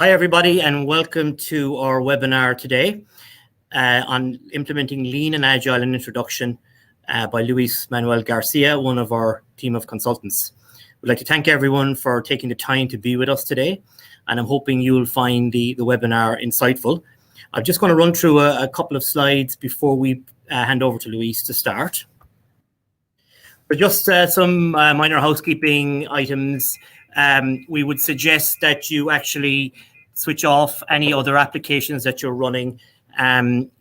Hi, everybody, and welcome to our webinar today on implementing Lean and Agile, an introduction by Luis Manuel Garcia, one of our team of consultants. We'd like to thank everyone for taking the time to be with us today, and I'm hoping you'll find the webinar insightful. I'm just going to run through a couple of slides before we hand over to Luis to start. For just some minor housekeeping items, we would suggest that you actually switch off any other applications that you're running,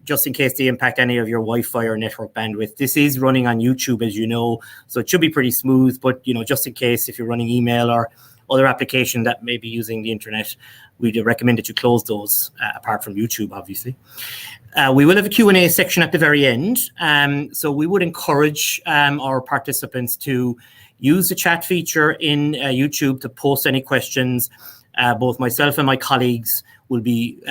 just in case they impact any of your Wi-Fi or network bandwidth. This is running on YouTube, as you know, so it should be pretty smooth, but just in case, if you're running email or other application that may be using the internet, we'd recommend that you close those, apart from YouTube, obviously. We will have a Q&A section at the very end, so we would encourage our participants to use the chat feature in YouTube to post any questions. Both myself and my colleagues will be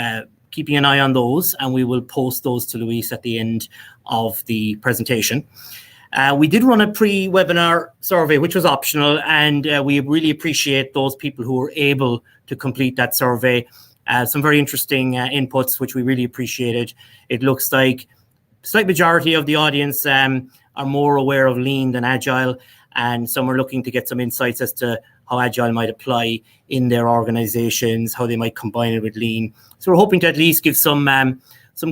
keeping an eye on those, and we will post those to Luis at the end of the presentation. We did run a pre-webinar survey, which was optional, and we really appreciate those people who were able to complete that survey. Some very interesting inputs, which we really appreciated. It looks like a slight majority of the audience are more aware of Lean than Agile, and some are looking to get some insights as to how Agile might apply in their organizations, how they might combine it with Lean. So we're hoping to at least give some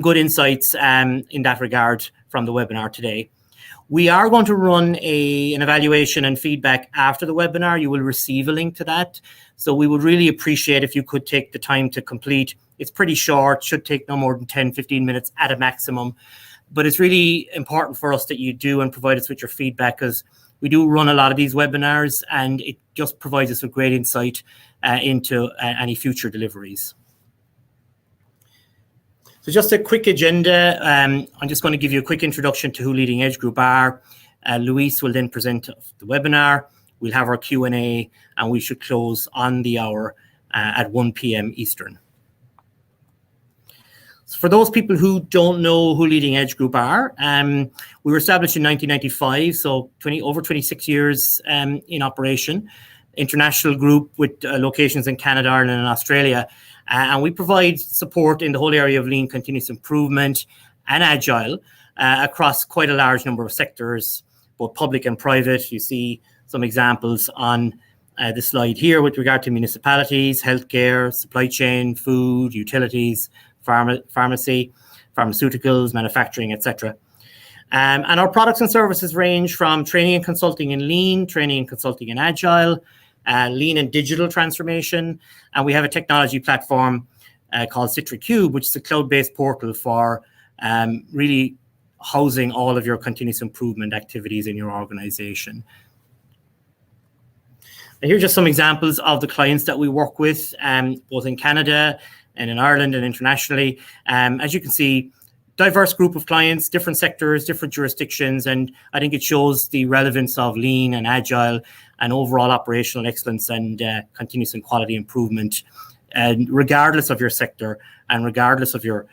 good insights in that regard from the webinar today. We are going to run an evaluation and feedback after the webinar. You will receive a link to that. So we would really appreciate if you could take the time to complete. It's pretty short, should take no more than 10, 15 minutes at a maximum. But it's really important for us that you do and provide us with your feedback, because we do run a lot of these webinars, and it just provides us with great insight into any future deliveries. So just a quick agenda. I'm just going to give you a quick introduction to who Leading Edge Group are. Luis will then present the webinar. We'll have our Q&A, and we should close on the hour at 1 p.m. Eastern. So for those people who don't know who Leading Edge Group are, we were established in 1995, so over 26 years in operation. International group with locations in Canada, Ireland, and Australia. And we provide support in the whole area of Lean, continuous improvement, and Agile across quite a large number of sectors, both public and private. You see some examples on the slide here with regard to municipalities, healthcare, supply chain, food, utilities, pharmacy, pharmaceuticals, manufacturing, etc. And our products and services range from training and consulting in Lean, training and consulting in Agile, Lean and digital transformation, and we have a technology platform called CitriCube, which is a cloud-based portal for really housing all of your continuous improvement activities in your organization. And here are just some examples of the clients that we work with, both in Canada and in Ireland and internationally. As you can see, diverse group of clients, different sectors, different jurisdictions, and I think it shows the relevance of Lean and Agile and overall operational excellence and continuous and quality improvement, and regardless of your sector and regardless of your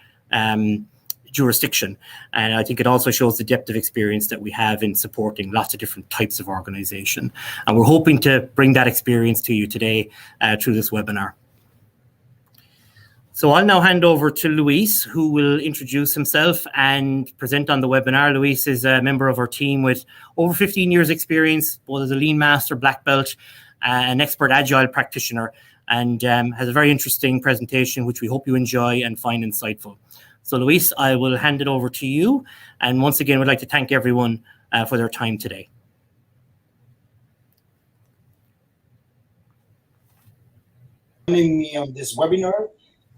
jurisdiction. And I think it also shows the depth of experience that we have in supporting lots of different types of organization. And we're hoping to bring that experience to you today through this webinar. So I'll now hand over to Luis, who will introduce himself and present on the webinar. Luis is a member of our team with over 15 years experience, both as a Lean Master, Black Belt, an expert Agile practitioner, and has a very interesting presentation, which we hope you enjoy and find insightful. So Luis, I will hand it over to you. And once again, we'd like to thank everyone for their time today. Joining me on this webinar.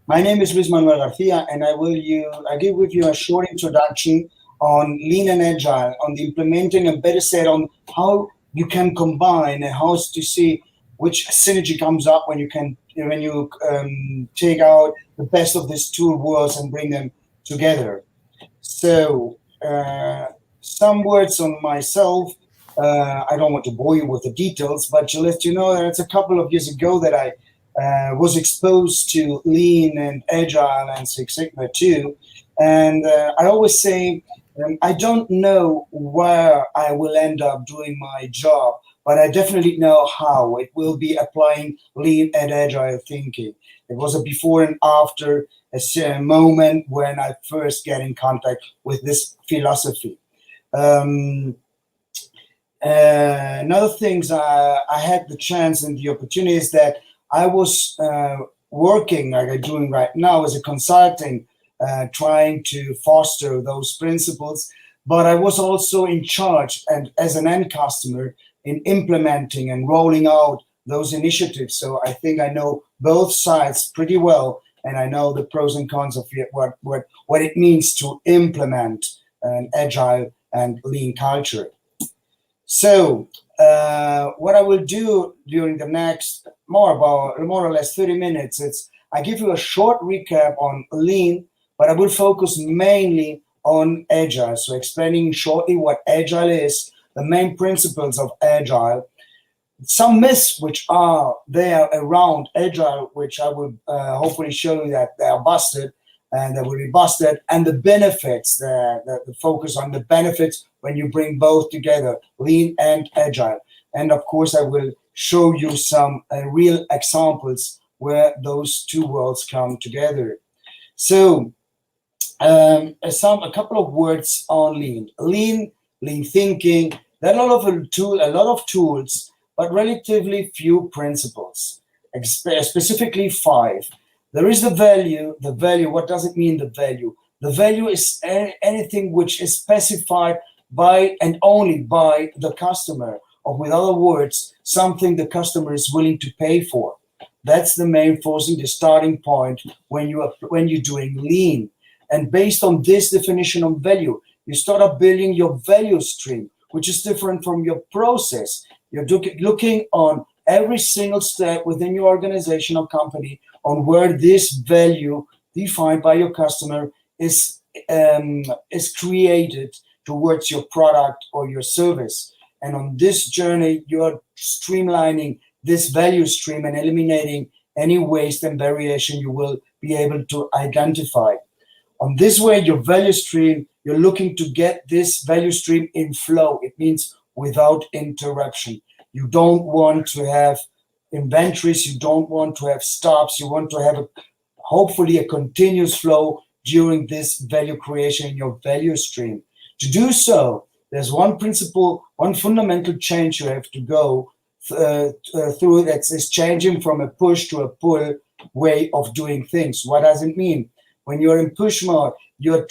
My name is Luis Manuel Garcia, and I give with you a short introduction on Lean and Agile, on the implementing and better said on how you can combine and how to see which synergy comes up when you take out the best of these two worlds and bring them together. So some words on myself. I don't want to bore you with the details, but to let you know that it's a couple of years ago that I was exposed to Lean and Agile and Six Sigma too. And I always say, I don't know where I will end up doing my job but I definitely know how. It will be applying lean and agile thinking. It was a before and after, a moment when I first get in contact with this philosophy. Another things I had the chance and the opportunity is that I was working, like I'm doing right now, as a consulting, trying to foster those principles. But I was also in charge and as an end customer in implementing and rolling out those initiatives. So I think I know both sides pretty well, and I know the pros and cons of it, what it means to implement an agile and lean culture. So what I will do during the next more or less 30 minutes, I give you a short recap on lean, but I will focus mainly on agile. So explaining shortly what agile is, the main principles of agile, some myths which are there around agile, which I will hopefully show you that they are busted and they will be busted, and the benefits, the focus on the benefits when you bring both together, lean and agile. And of course, I will show you some real examples where those two worlds come together. So a couple of words on lean thinking. There are a lot of tools, but relatively few principles, specifically 5. There is the value. The value, what does it mean, the value? The value is anything which is specified by and only by the customer, or with other words, something the customer is willing to pay for. That's the main forcing, the starting point when you're doing lean. And based on this definition of value, you start up building your value stream, which is different from your process. You're looking on every single step within your organization or company on where this value defined by your customer is created towards your product or your service. And on this journey, you're streamlining this value stream and eliminating any waste and variation you will be able to identify. On this way, your value stream, you're looking to get this value stream in flow. It means without interruption. You don't want to have inventories. You don't want to have stops. You want to have hopefully a continuous flow during this value creation in your value stream. To do so, there's one principle, one fundamental change you have to go through, that is changing from a push to a pull way of doing things. What does it mean? When you're in push mode, you're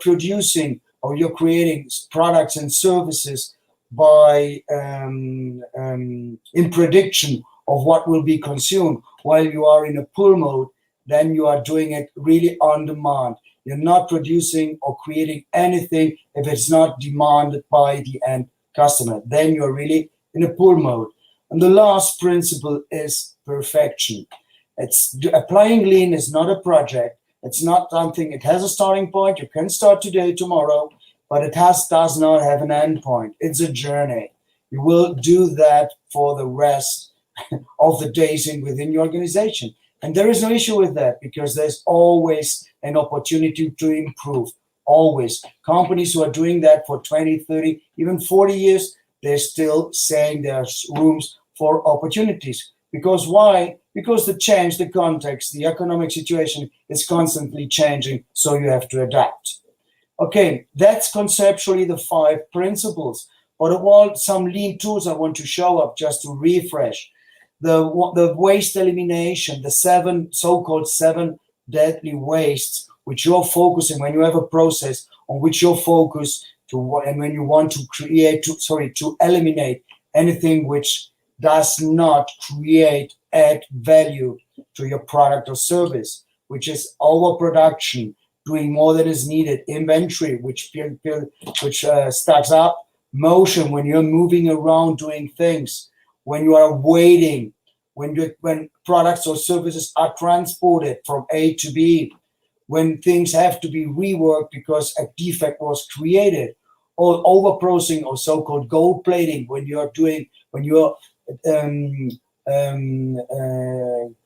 producing or you're creating products and services by in prediction of what will be consumed. While you are in a pull mode, then you are doing it really on demand. You're not producing or creating anything if it's not demanded by the end customer. Then you're really in a pull mode. And the last principle is perfection. Applying lean is not a project. It's not something, it has a starting point. You can start today, tomorrow, but it does not have an end point. It's a journey. You will do that for the rest of the days within your organization. And there is no issue with that, because there's always an opportunity to improve. Always. Companies who are doing that for 20, 30, even 40 years, they're still saying there's rooms for opportunities. Because why? Because the context, the economic situation is constantly changing, so you have to adapt. Okay, that's conceptually the 5 principles. But some lean tools I want to show up just to refresh. The waste elimination, the so-called 7 deadly wastes, which you're focusing when you have a process on which you're focused to, and when you want to eliminate anything which does not add value to your product or service, which is overproduction, doing more than is needed, inventory, which stacks up, motion, when you're moving around doing things, when you are waiting, when products or services are transported from A to B, when things have to be reworked because a defect was created, or overprocessing or so-called gold plating, when you're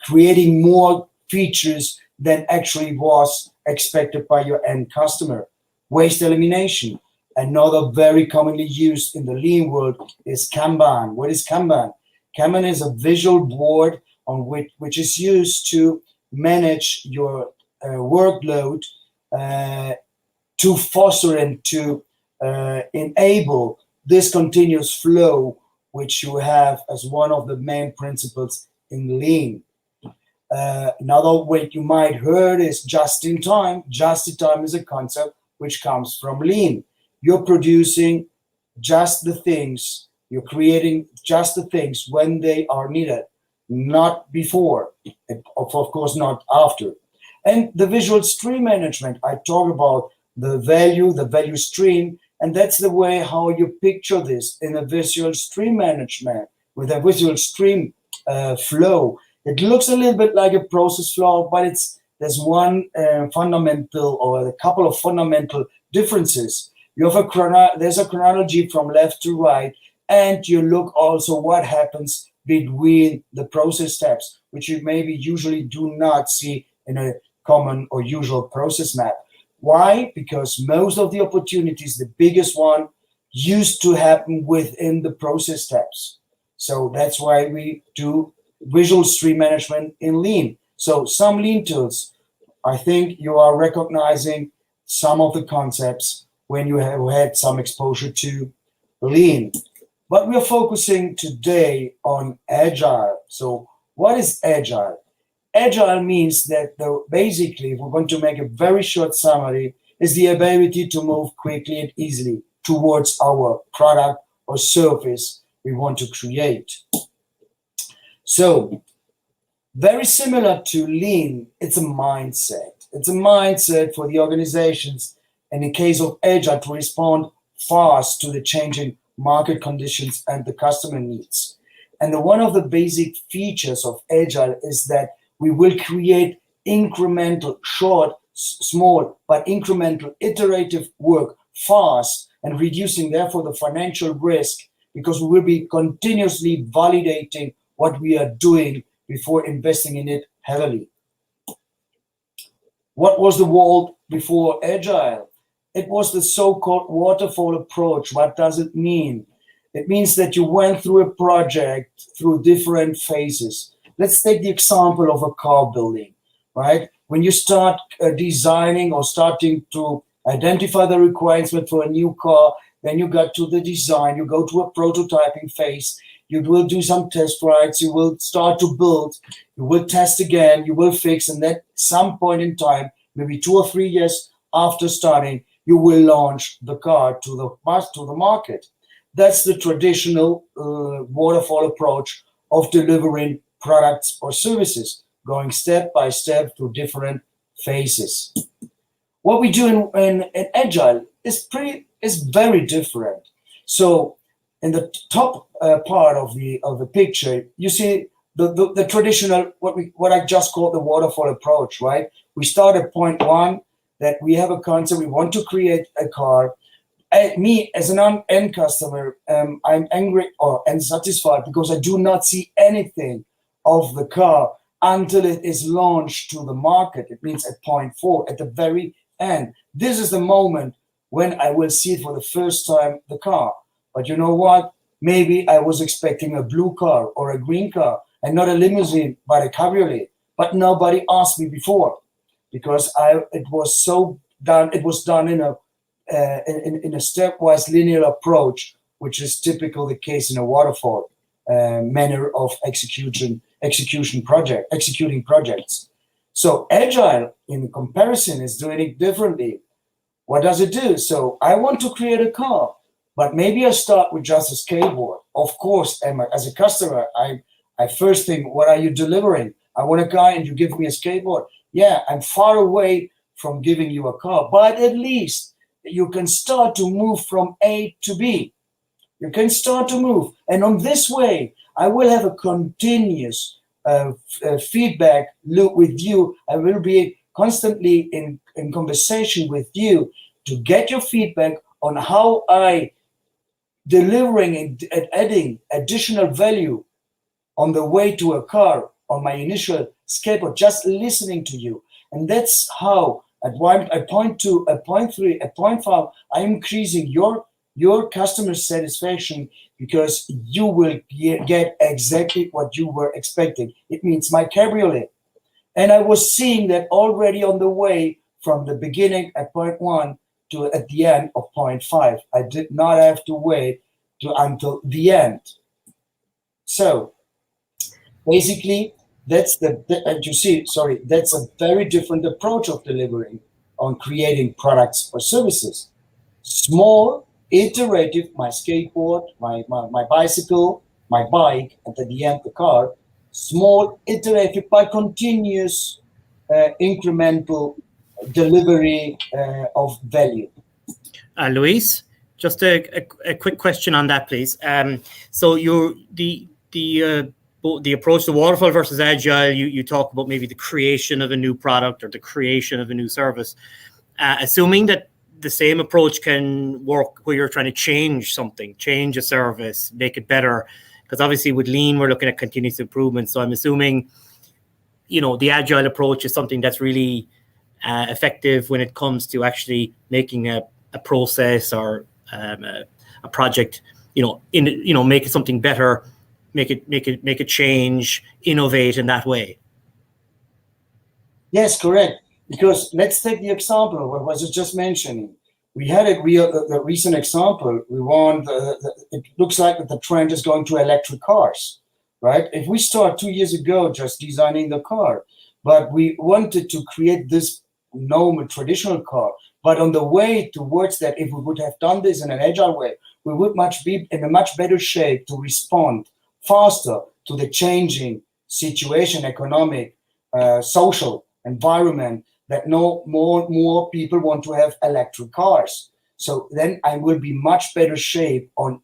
creating more features than actually was expected by your end customer. Waste elimination. Another very commonly used in the lean world is Kanban. What is Kanban? Kanban is a visual board on which is used to manage your workload, to foster and to enable this continuous flow, which you have as one of the main principles in lean. Another way you might heard is just in time. Just in time is a concept which comes from lean. You're producing just the things, you're creating just the things when they are needed, not before, of course not after. And the visual stream management, I talk about the value stream, and that's the way how you picture this in a visual stream management with a visual stream flow. It looks a little bit like a process flow, but there's one fundamental, or a couple of fundamental differences. You have there's a chronology from left to right, and you look also what happens between the process steps, which you maybe usually do not see in a common or usual process map. Why? Because most of the opportunities, the biggest one, used to happen within the process steps. So that's why we do visual stream management in lean. So some lean tools, I think you are recognizing some of the concepts when you have had some exposure to lean. But we're focusing today on agile. So what is agile? Agile means that basically, if we're going to make a very short summary, is the ability to move quickly and easily towards our product or service we want to create. So very similar to lean, it's a mindset. It's a mindset for the organizations, and in case of agile, to respond fast to the changing market conditions and the customer needs. And one of the basic features of agile is that we will create incremental, short, small, but incremental, iterative work fast, and reducing therefore the financial risk, because we will be continuously validating what we are doing before investing in it heavily. What was the world before agile? It was the so-called waterfall approach. What does it mean? It means that you went through a project through different phases. Let's take the example of a car building, right? When you start designing or starting to identify the requirements for a new car, then you got to the design, you go to a prototyping phase, you will do some test rides, you will start to build, you will test again, you will fix, and at some point in time, maybe 2 or 3 years after starting, you will launch the car to the market. That's the traditional waterfall approach of delivering products or services, going step by step through different phases. What we do in Agile is very different. So in the top part of the picture, you see the traditional, what I just call the waterfall approach, right? We start at point one, that we have a concept, we want to create a car. Me as an end customer, I'm angry or unsatisfied because I do not see anything of the car until it is launched to the market. It means at point 4, at the very end. This is the moment when I will see for the first time the car. But you know what? Maybe I was expecting a blue car or a green car and not a limousine, but a cabriolet. But nobody asked me before, because it was done in a stepwise linear approach, which is typical the case in a waterfall manner of executing projects. So Agile, in comparison, is doing it differently. What does it do? So I want to create a car, but maybe I start with just a skateboard. Of course, as a customer, I first think, what are you delivering? I want a car and you give me a skateboard. Yeah, I'm far away from giving you a car, but at least you can start to move from A to B. You can start to move. And on this way, I will have a continuous feedback loop with you. I will be constantly in conversation with you to get your feedback on how I delivering and adding additional value on the way to a car, on my initial skateboard, just listening to you. And that's how at point 2, at point 3, at point 5, I'm increasing your customer satisfaction because you will get exactly what you were expecting. It means my cabriolet. And I was seeing that already on the way from the beginning at point 1 to at the end of point 5. I did not have to wait until the end. So basically, that's that's a very different approach of delivering on creating products or services. Small, iterative, my skateboard, my bicycle, my bike, and at the end the car. Small, iterative, but continuous, incremental delivery of value. Luis, just a quick question on that, please. So the approach to waterfall versus agile, you talk about maybe the creation of a new product or the creation of a new service. Assuming that the same approach can work where you're trying to change something, change a service, make it better, because obviously with lean we're looking at continuous improvement. So I'm assuming, the agile approach is something that's really effective when it comes to actually making a process or a project, make it something better, make it change, innovate in that way. Yes, correct. Because let's take the example of what I was just mentioning. We had a recent example. It looks like that the trend is going to electric cars, right? If we start 2 years ago just designing the car, but we wanted to create this normal traditional car, but on the way towards that, if we would have done this in an agile way, we would be in a much better shape to respond faster to the changing situation, economic, social environment, that more people want to have electric cars. So then I will be much better shape on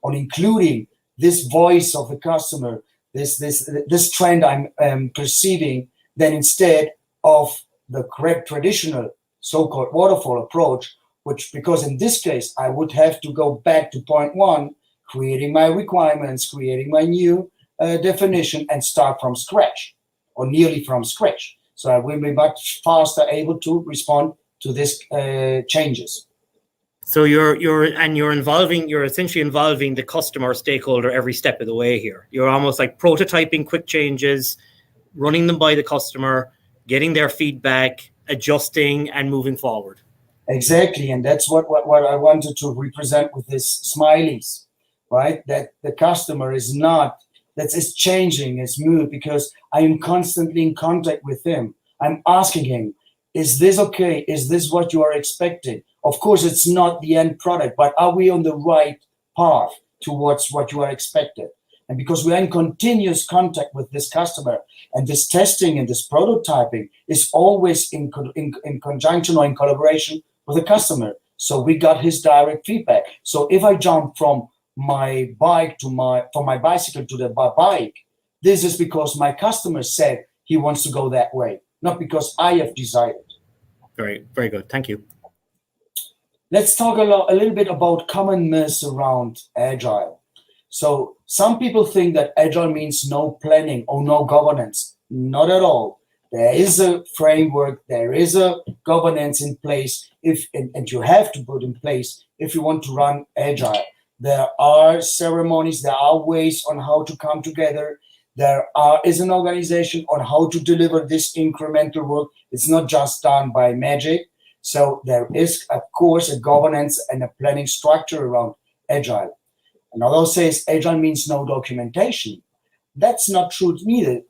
including this voice of the customer, this trend I'm perceiving, than instead of the correct traditional so-called waterfall approach, because in this case I would have to go back to point 1, creating my requirements, creating my new definition, and start from scratch or nearly from scratch. So I will be much faster able to respond to these changes. So you're essentially involving the customer stakeholder every step of the way here. You're almost like prototyping quick changes, running them by the customer, getting their feedback, adjusting, and moving forward. Exactly, and that's what I wanted to represent with this smileys, right? That the customer is not. It's changing, it's moved, because I am constantly in contact with him. I'm asking him, is this okay? Is this what you are expecting? Of course, it's not the end product, but are we on the right path towards what you are expected? And because we are in continuous contact with this customer, and this testing and this prototyping is always in conjunction or in collaboration with the customer. So we got his direct feedback. So if I jump from my bicycle to the bike, this is because my customer said he wants to go that way, not because I have decided. Very, very good. Thank you. Let's talk a little bit about common myths around agile. So some people think that agile means no planning or no governance. Not at all. There is a framework, there is a governance in place, and you have to put in place if you want to run agile. There are ceremonies, there are ways on how to come together. There is an organization on how to deliver this incremental work. It's not just done by magic. So there is, of course, a governance and a planning structure around agile. Another says agile means no documentation. That's not true neither.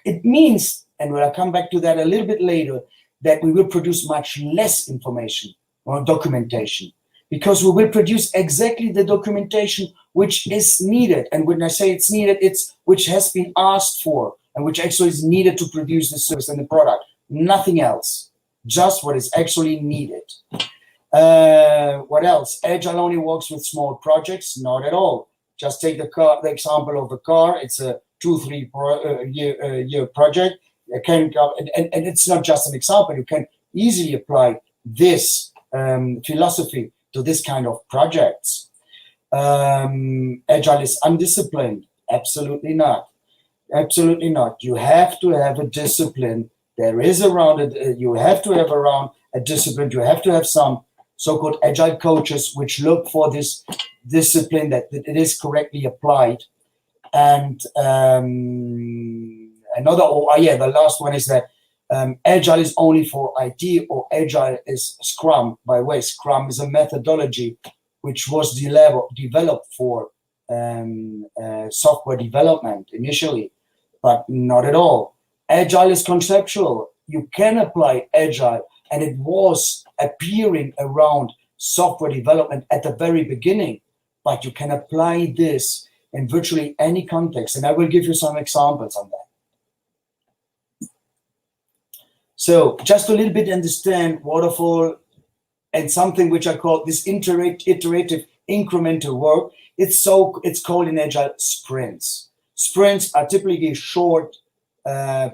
It means, and we'll come back to that a little bit later, that we will produce much less information or documentation, because we will produce exactly the documentation which is needed. And when I say it's needed, it's which has been asked for and which actually is needed to produce the service and the product. Nothing else, just what is actually needed. What else? Agile only works with small projects? Not at all. Just take the example of the car. It's a 2-3 year project. And it's not just an example. You can easily apply this philosophy to this kind of projects. Agile is undisciplined? Absolutely not. Absolutely not. You have to have a discipline There is around it, you have to have around a discipline, you have to have some so-called agile coaches which look for this discipline, that it is correctly applied. And the last one is that Agile is only for IT, or Agile is Scrum. By the way, Scrum is a methodology which was developed for software development initially, but not at all. Agile is conceptual. You can apply Agile, and it was appearing around software development at the very beginning, but you can apply this in virtually any context. And I will give you some examples on that. So just a little bit understand waterfall and something which I call this iterative incremental work. It's called in Agile sprints. Sprints are typically short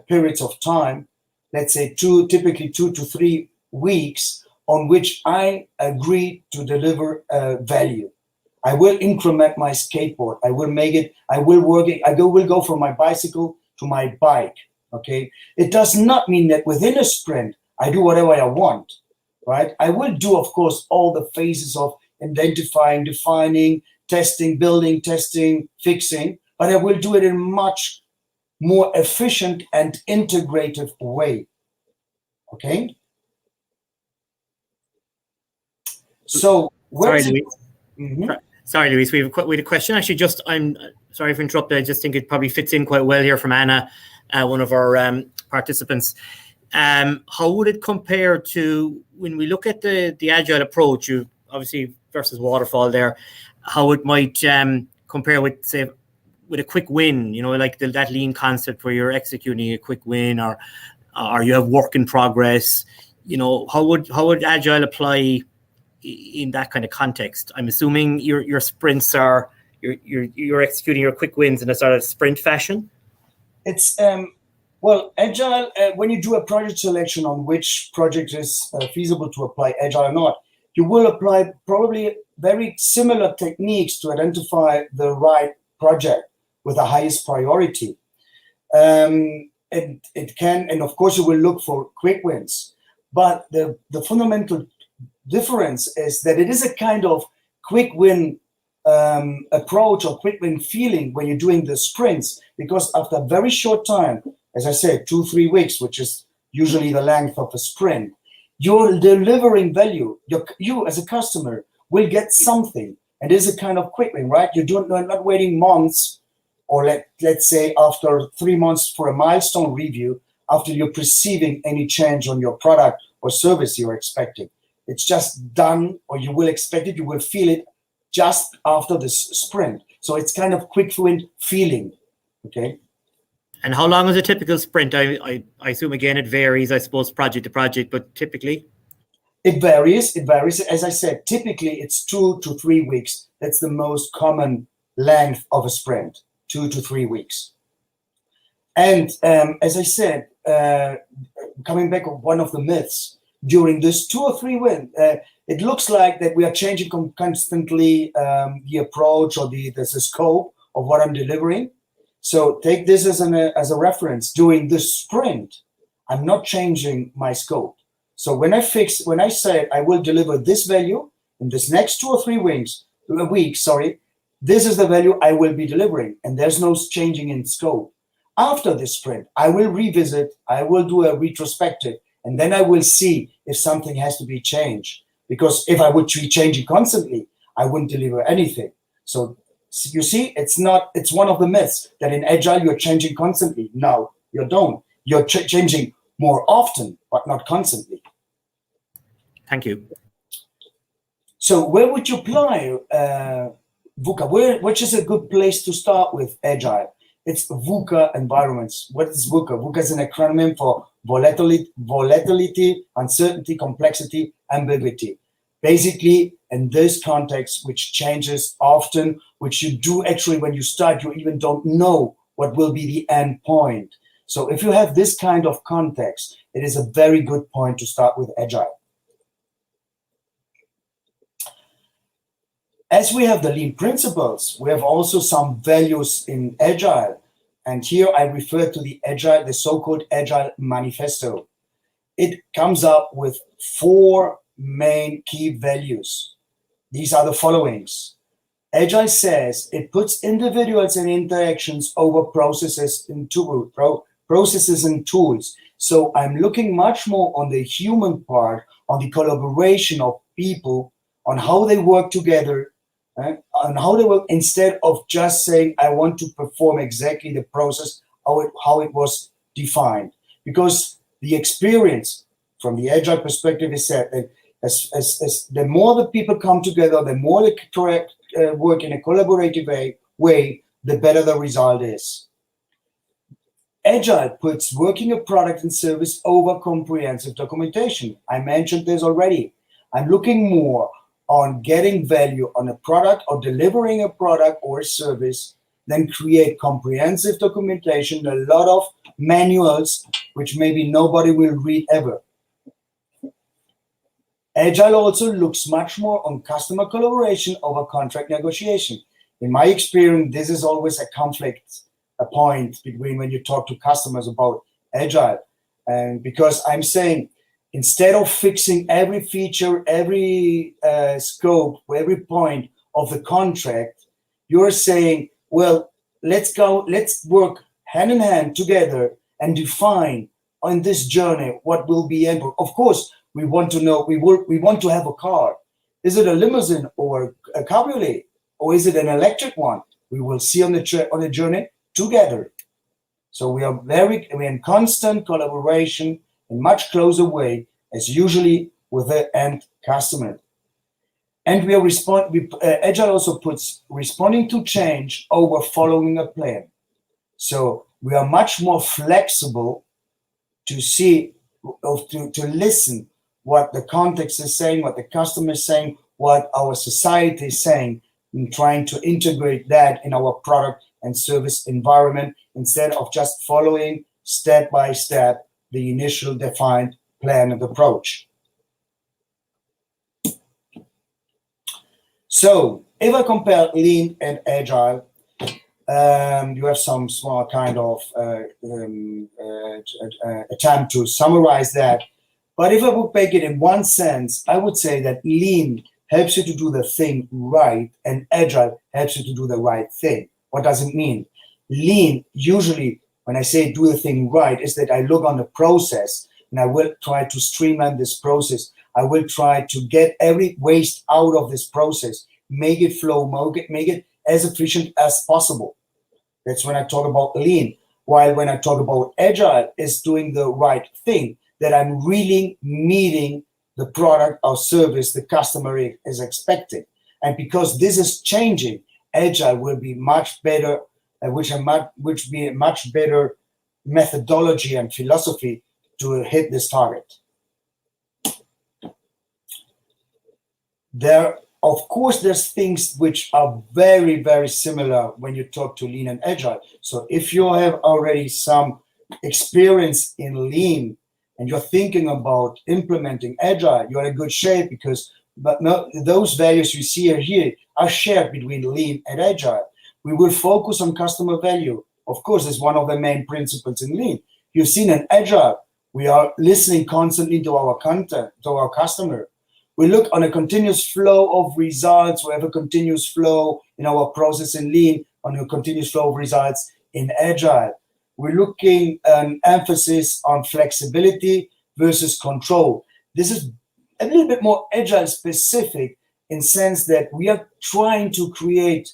periods of time, let's say typically 2 to 3 weeks, on which I agree to deliver value. I will increment my skateboard. I will make it. I will work it. Will go from my bicycle to my bike. Okay. It does not mean that within a sprint I do whatever I want, right? I will do, of course, all the phases of identifying, defining, testing, building, testing, fixing, but I will do it in a much more efficient and integrative way. Okay. So sorry, Luis. Mm-hmm. Sorry, Luis. We have a question. Actually, I'm sorry for interrupting. I just think it probably fits in quite well here from Anna, one of our participants. How would it compare to when we look at the Agile approach? You obviously versus Waterfall there. How it might compare with, say, with a quick win? You know, like that lean concept where you're executing a quick win, or you have work in progress. You know, how would Agile apply in that kind of context? I'm assuming your sprints are you're executing your quick wins in a sort of sprint fashion. It's well, Agile, when you do a project selection on which project is feasible to apply Agile or not, you will apply probably very similar techniques to identify the right project with the highest priority. And it can, and of course you will look for quick wins, but the fundamental difference is that it is a kind of quick win approach or quick win feeling when you're doing the sprints, because after a very short time, as I said, 2-3 weeks, which is usually the length of a sprint, you're delivering value. You as a customer will get something, and it is a kind of quick win, right? You're not waiting months, or let's say after 3 months for a milestone review after you're perceiving any change on your product or service you're expecting. It's just done, or you will expect it, you will feel it just after this sprint. So it's kind of quick win feeling, okay? And how long is a typical sprint? I assume, again, it varies, I suppose, project to project, but typically? It varies. As I said, typically it's 2 to 3 weeks. That's the most common length of a sprint, 2 to 3 weeks. And as I said, coming back on one of the myths, during this 2 or 3 weeks, it looks like that we are changing constantly the approach or the scope of what I'm delivering. So take this as a reference. During this sprint, I'm not changing my scope. So when I say I will deliver this value in this next 2 or 3 weeks, this is the value I will be delivering, and there's no changing in scope. After this sprint, I will revisit, I will do a retrospective, and then I will see if something has to be changed. Because if I would be changing constantly, I wouldn't deliver anything. So you see, it's one of the myths that in Agile you're changing constantly. No, you don't. You're changing more often, but not constantly. Thank you. So where would you apply VUCA? Which is a good place to start with Agile? It's VUCA environments. What is VUCA? VUCA is an acronym for volatility, uncertainty, complexity, ambiguity. Basically, in this context, which changes often, which you do actually when you start, you even don't know what will be the end point. So if you have this kind of context, it is a very good point to start with Agile. As we have the lean principles, we have also some values in Agile. And here I refer to the so-called Agile Manifesto. It comes up with 4 main key values. These are the followings. Agile says it puts individuals and interactions over processes and tools. So I'm looking much more on the human part, on the collaboration of people, on how they work together, on how they work, instead of just saying, I want to perform exactly the process, how it was defined. Because the experience from the Agile perspective is that as the more the people come together, the more they work in a collaborative way, the better the result is. Agile puts working a product and service over comprehensive documentation. I mentioned this already. I'm looking more on getting value on a product or delivering a product or a service than create comprehensive documentation, a lot of manuals, which maybe nobody will read ever. Agile also looks much more on customer collaboration over contract negotiation. In my experience, this is always a conflict, a point between when you talk to customers about Agile. And because I'm saying, instead of fixing every feature, every scope, every point of the contract, you're saying, well, let's work hand in hand together and define on this journey what will be able. Of course, we want to know, we want to have a car. Is it a limousine or a cabriolet, or is it an electric one? We will see on the journey together. So we are in constant collaboration in much closer way as usually with the end customer. And Agile also puts responding to change over following a plan. So we are much more flexible to see, to listen what the context is saying, what the customer is saying, what our society is saying, and trying to integrate that in our product and service environment instead of just following step by step the initial defined plan and approach. So if I compare Lean and Agile, you have some small kind of attempt to summarize that. But if I would make it in one sense, I would say that Lean helps you to do the thing right and Agile helps you to do the right thing. What does it mean? Lean, usually when I say do the thing right, is that I look on the process and I will try to streamline this process. I will try to get every waste out of this process, make it flow, make it as efficient as possible. That's when I talk about Lean. While when I talk about Agile, is doing the right thing, that I'm really meeting the product or service the customer is expecting. And because this is changing, Agile will be much better, which be a much better methodology and philosophy to hit this target. Of course, there's things which are very, very similar when you talk to Lean and Agile. So if you have already some experience in Lean and you're thinking about implementing Agile, you're in good shape because those values you see here are shared between Lean and Agile. We will focus on customer value. Of course, it's one of the main principles in Lean. You've seen in Agile, we are listening constantly to our content, to our customer. We look on a continuous flow of results. We have a continuous flow in our process in Lean, on a continuous flow of results in Agile. We're looking an emphasis on flexibility versus control. This is a little bit more Agile specific in sense that we are trying to create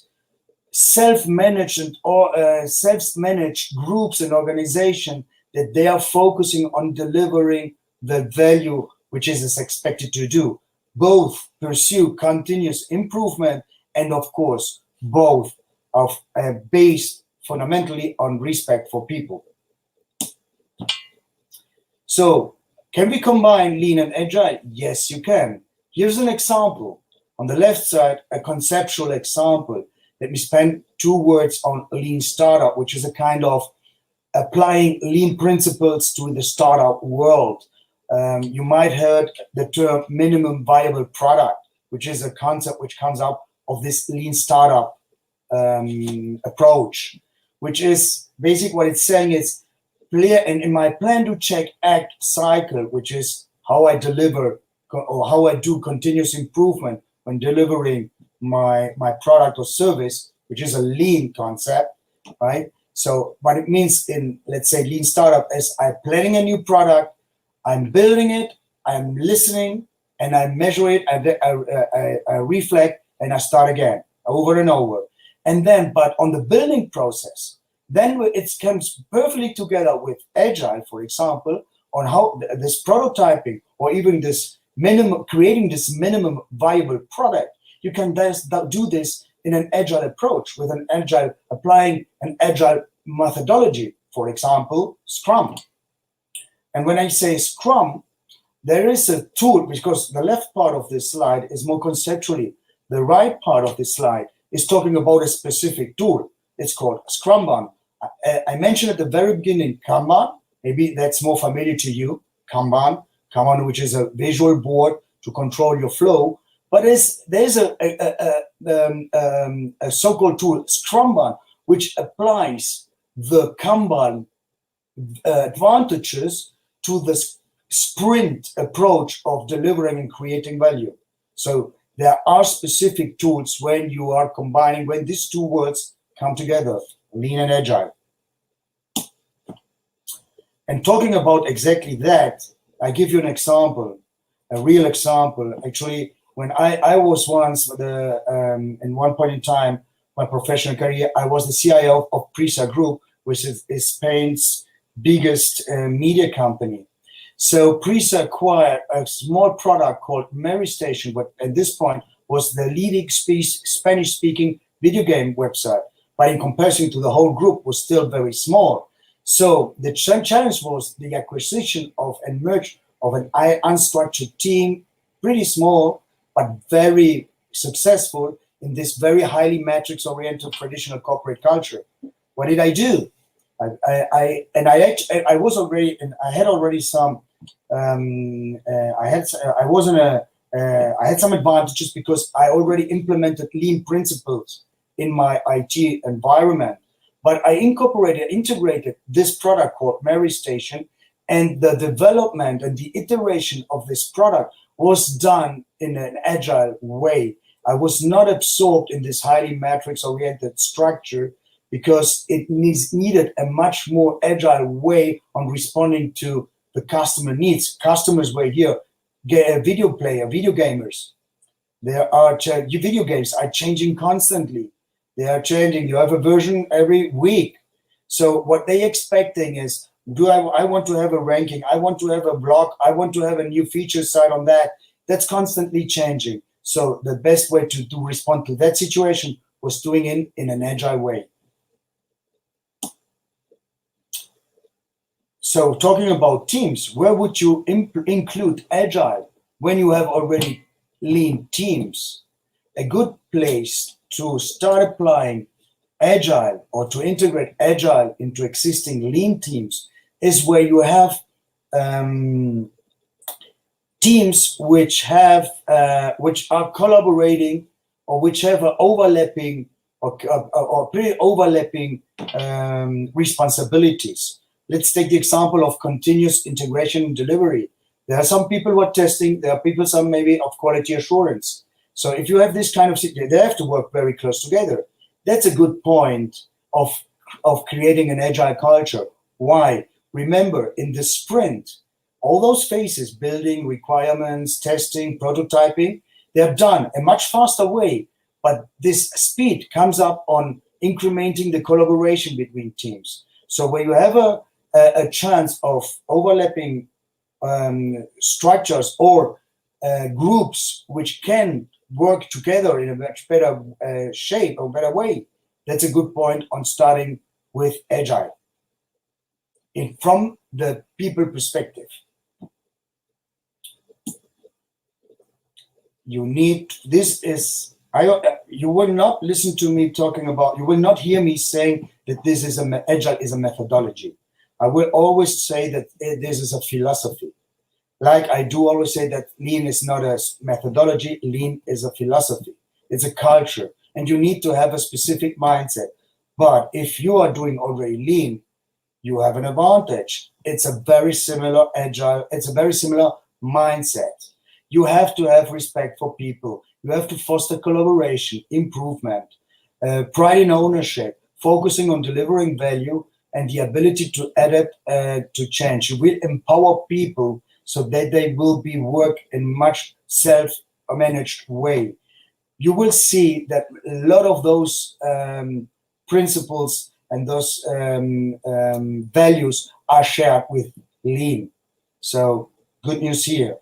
self-managed or self-managed groups and organizations that they are focusing on delivering the value which is expected to do. Both pursue continuous improvement and, of course, both are based fundamentally on respect for people. So, can we combine Lean and Agile? Yes, you can. Here's an example. On the left side, a conceptual example. Let me spend 2 words on Lean Startup, which is a kind of applying Lean principles to the startup world. You might heard the term minimum viable product, which is a concept which comes out of this Lean Startup approach. which is basically what it's saying is clear. And in my plan to check act cycle, which is how I deliver or how I do continuous improvement when delivering my product or service, which is a lean concept, right? So what it means in, let's say, lean startup is I'm planning a new product, I'm building it, I'm listening, and I measure it, I reflect, and I start again, over and over. And then, but on the building process, then it comes perfectly together with Agile, for example, on how this prototyping or even this creating this minimum viable product. You can do this in an Agile approach with an Agile, applying an Agile methodology, for example, Scrum. And when I say Scrum, there is a tool, because the left part of this slide is more conceptually. The right part of this slide is talking about a specific tool. It's called Scrumban. I mentioned at the very beginning Kanban. Maybe that's more familiar to you. Kanban, which is a visual board to control your flow. But there's a so-called tool, Scrumban, which applies the Kanban advantages to the sprint approach of delivering and creating value. So there are specific tools when you are combining, when these two words come together, lean and agile. And talking about exactly that, I give you an example, a real example. Actually, when I was once, in one point in time, my professional career, I was the CIO of Prisa Group, which is Spain's biggest media company. So Prisa acquired a small product called Mary Station, but at this point was the leading Spanish-speaking video game website. But in comparison to the whole group, was still very small. So the challenge was the acquisition of and merge of an unstructured team, pretty small, but very successful in this very highly matrix-oriented traditional corporate culture. What did I do? I had already some. I had some advantages because I already implemented lean principles in my IT environment. But I integrated this product called Mary Station, and the development and the iteration of this product was done in an agile way. I was not absorbed in this highly matrix-oriented structure because it needed a much more agile way on responding to the customer needs. Customers were here, video gamers. There are video games are changing constantly. They are changing. You have a version every week. So what they're expecting is, I want to have a ranking. I want to have a block. I want to have a new feature side on that. That's constantly changing. So the best way to respond to that situation was doing it in an agile way. So talking about teams, where would you include agile when you have already lean teams? A good place to start applying agile or to integrate agile into existing lean teams is where you have teams which are collaborating or which have an overlapping or pretty overlapping responsibilities. Let's take the example of continuous integration and delivery. There are some people who are testing. There are people, some maybe of quality assurance. So if you have this kind of situation, they have to work very close together. That's a good point of creating an agile culture. Why? Remember, in the sprint, all those phases, building, requirements, testing, prototyping, they're done a much faster way. But this speed comes up on incrementing the collaboration between teams. So where you have a chance of overlapping structures or groups which can work together in a much better shape or better way, that's a good point on starting with agile from the people perspective. You need, you will not listen to me talking about, you will not hear me saying that this is agile is a methodology. I will always say that this is a philosophy. Like I do always say that lean is not a methodology, lean is a philosophy. It's a culture, and you need to have a specific mindset. But if you are doing already lean, you have an advantage. It's a very similar agile, it's a very similar mindset. You have to have respect for people. You have to foster collaboration, improvement, pride in ownership, focusing on delivering value, and the ability to adapt to change. You will empower people so that they will be work in much self-managed way. You will see that a lot of those principles and those values are shared with lean. So good news here.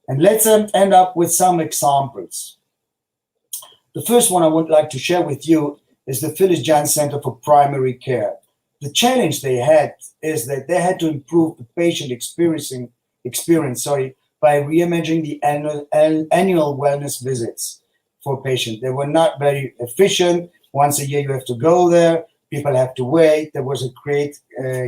And let's end up with some examples. The first one I would like to share with you is the Phyllis Jahn Center for Primary Care. The challenge they had is that they had to improve the patient experience by reimagining the annual wellness visits for patients. They were not very efficient. Once a year you have to go there. People have to wait. There was a great